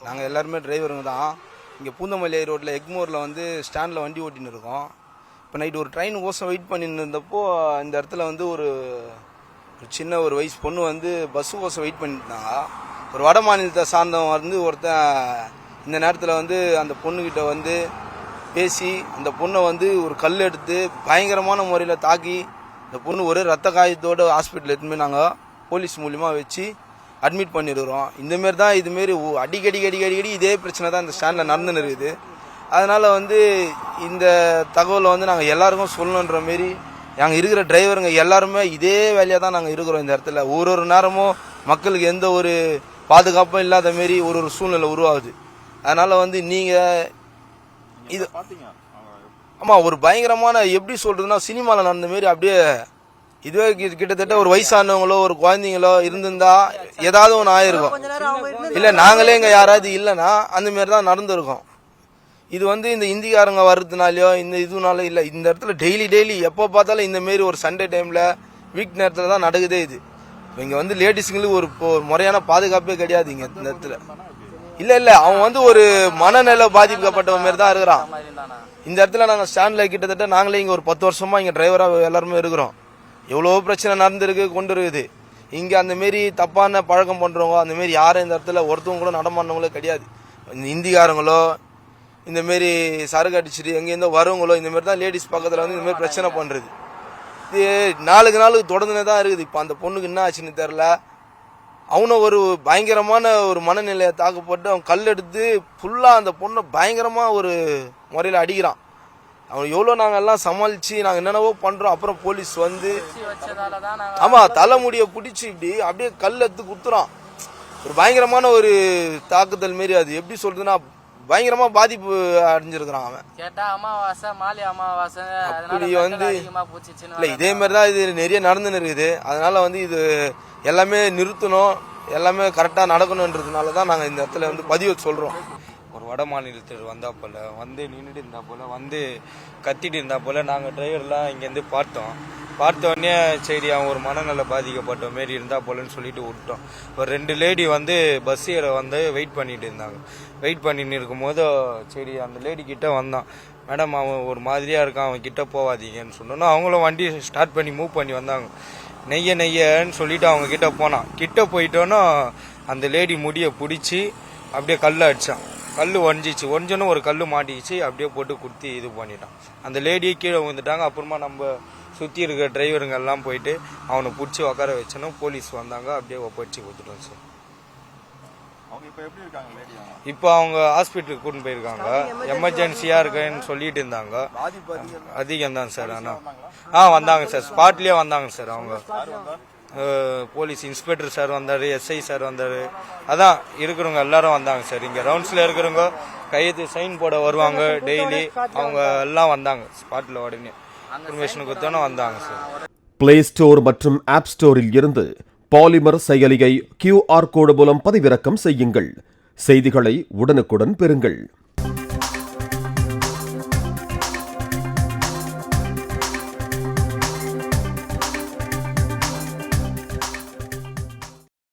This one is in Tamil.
நாங்கள் எல்லாருமே டிரைவருங்க தான். இங்கே பூந்தமல்லி ரோட்டில் எக்மோரில் வந்து ஸ்டாண்டில் வண்டி ஓட்டின்னு இருக்கோம். இப்போ நைட்டு ஒரு ட்ரெயின் கோசம் வெயிட் பண்ணிட்டு இருந்தப்போ இந்த இடத்துல வந்து ஒரு சின்ன ஒரு வயசு பொண்ணு வந்து பஸ்ஸு கோசம் வெயிட் பண்ணிட்டு இருந்தாங்க. ஒரு வட மாநிலத்தை சார்ந்தவன் வந்து ஒருத்தன் இந்த நேரத்தில் வந்து அந்த பொண்ணுக்கிட்ட வந்து பேசி அந்த பொண்ணை வந்து ஒரு கல் எடுத்து பயங்கரமான முறையில் தாக்கி இந்த பொண்ணு ஒரு ரத்த காயத்தோடு ஹாஸ்பிட்டல் எடுத்துமே நாங்கள் போலீஸ் மூலிமா வச்சு அட்மிட் பண்ணிடுறோம். இந்தமாரி தான் இதுமாரி அடிக்கடி இதே பிரச்சனை தான் இந்த ஸ்டாண்டில் நடந்துன்னு இருக்குது. அதனால் வந்து இந்த தகவலை வந்து நாங்கள் எல்லாருக்கும் சொல்லணுன்ற மாரி நாங்கள் இருக்கிற டிரைவருங்க எல்லாருமே இதே வேலையாக தான் நாங்கள் இருக்கிறோம். இந்த இடத்துல ஒரு நேரமும் மக்களுக்கு எந்த ஒரு பாதுகாப்பும் இல்லாத மாரி ஒரு சூழ்நிலை உருவாகுது. அதனால் வந்து நீங்கள் இது ஆமாம் ஒரு பயங்கரமான எப்படி சொல்கிறதுனா சினிமாவில் நடந்த மாரி அப்படியே இதுவே கிட்டத்தட்ட ஒரு வயசானவங்களோ ஒரு குழந்தைங்களோ இருந்திருந்தா ஏதாவது ஒன்று ஆயிருக்கும். இல்லை நாங்களே இங்கே யாராவது இல்லைன்னா அந்த மாரி தான் நடந்திருக்கும். இது வந்து இந்த இந்திக்காரங்க வர்றதுனாலையோ இந்த இதுனால இல்லை, இந்த இடத்துல டெய்லி எப்போ பார்த்தாலும் இந்த மாரி ஒரு சண்டே டைமில் வீக் நேரத்தில் தான் நடக்குதே. இது இங்கே வந்து லேடிஸுங்களுக்கு ஒரு முறையான பாதுகாப்பே கிடையாது இங்கே இந்த இடத்துல. இல்லை அவன் வந்து ஒரு மனநிலை பாதிக்கப்பட்ட மாரி தான் இருக்கிறான். இந்த இடத்துல நாங்கள் ஸ்டாண்டில் கிட்டத்தட்ட நாங்களே இங்கே ஒரு 10 வருஷமாக இங்கே டிரைவராக எல்லாருமே இருக்கிறோம். எவ்வளோ பிரச்சனை நடந்துருக்கு கொண்டு இருக்குது. இங்கே அந்தமாரி தப்பான பழக்கம் பண்ணுறவங்க அந்தமாரி யாரும் இந்த இடத்துல ஒருத்தவங்க கூட நடமாடினவங்களே கிடையாது. இந்த இந்திக்காரங்களோ இந்தமாரி சரக்கு அடிச்சுட்டு எங்கேருந்தோ வரவங்களோ இந்தமாரி தான் லேடிஸ் பக்கத்தில் வந்து இந்தமாரி பிரச்சனை பண்ணுறது. இது நாளுக்கு தொடர்ந்துனே தான் இருக்குது. இப்போ அந்த பொண்ணுக்கு என்ன ஆச்சுன்னு தெரில. அவனை ஒரு பயங்கரமான ஒரு மனநிலையை தாக்கப்பட்டு அவன் கல் எடுத்து ஃபுல்லாக அந்த பொண்ணை பயங்கரமாக ஒரு முறையில் அடிக்கிறான். அவன் எவ்வளோ நாங்கள் எல்லாம் சமாளித்து நாங்கள் என்னென்னவோ பண்ணுறோம். அப்புறம் போலீஸ் வந்து ஆமாம் தலைமுடியை பிடிச்சி இப்படி அப்படியே கல் எடுத்து குத்துறான். ஒரு பயங்கரமான ஒரு தாக்குதல் மாரி. அது எப்படி சொல்றதுன்னா பயங்கரமா பாதிப்பு அடைஞ்சிருக்கிறான் அவன். அப்படி வந்து இல்லை இதே மாதிரி தான் இது நிறைய நடந்துன்னு இருக்குது. அதனால வந்து இது எல்லாமே நிறுத்தணும், எல்லாமே கரெக்டாக நடக்கணுன்றதுனால தான் நாங்கள் இந்த இடத்துல வந்து பதிவு சொல்கிறோம். ஒரு வட மாநிலத்தில் வந்தா போல வந்து நின்றுட்டு இருந்தா போல வந்து கத்திட்டு இருந்தா போல நாங்கள் டிரைவர்லாம் இங்கேருந்து பார்த்தோடனே சரி அவன் ஒரு மனநல பாதிக்கப்பட்ட மாரி இருந்தா போலன்னு சொல்லிட்டு விட்டோம். ஒரு 2 லேடி வந்து பஸ் ஏற வந்து வெயிட் பண்ணிட்டு இருந்தாங்க. வெயிட் பண்ணிட்டு இருக்கும்போது சரி அந்த லேடி கிட்ட வந்தான். மேடம் அவன் ஒரு மாதிரியா இருக்கான், அவன் கிட்ட போவாதீங்கன்னு சொன்னோன்னா அவங்களும் வண்டி ஸ்டார்ட் பண்ணி மூவ் பண்ணி வந்தாங்க. நெய்யன்னு சொல்லிட்டு அவங்க கிட்ட போனான். கிட்ட போயிட்டோன்னா அந்த லேடி முடியை பிடிச்சி அப்படியே கல்லை அடிச்சான். கல் ஒஞ்சின்னு ஒரு கல் மாட்டிச்சு. அப்படியே போட்டு குத்தி இது பண்ணிட்டான். அந்த லேடியை கீழே விழுந்துட்டாங்க. அப்புறமா நம்ம சுற்றி இருக்கிற டிரைவருங்க எல்லாம் போயிட்டு அவனை பிடிச்சி உட்கார வச்சனும் போலீஸ் வந்தாங்க. அப்படியே ஒப்படைச்சி கொடுத்துட்டோம் சார். இப்போ அவங்க ஹாஸ்பிட்டலுக்கு கூட்டின்னு போயிருக்காங்க. எமர்ஜென்சியா இருக்குன்னு சொல்லிட்டு இருந்தாங்க. அதிகம் தான் சார். ஆனால் வந்தாங்க சார், ஸ்பாட்லயே வந்தாங்க சார். அவங்க போலீஸ் இன்ஸ்பெக்டர் சார் வந்தார், எஸ்ஐ சார் வந்தார். அதான் இருக்கிறவங்க எல்லாரும் வந்தாங்க சார். இங்கே ரவுண்ட்ஸில் இருக்கிறவங்க கையெழுத்து சைன் போட வருவாங்க டெய்லி. அவங்க எல்லாம் வந்தாங்க ஸ்பாட்டில். உடனே இன்ஃபர்மேஷன் கொடுத்தோன்னே வந்தாங்க சார். பிளே ஸ்டோர் மற்றும் ஆப் ஸ்டோரில் இருந்து பாலிமர் செயலியை QR கோடு மூலம் பதிவிறக்கம் செய்யுங்கள். செய்திகளை உடனுக்குடன் பெறுங்கள்.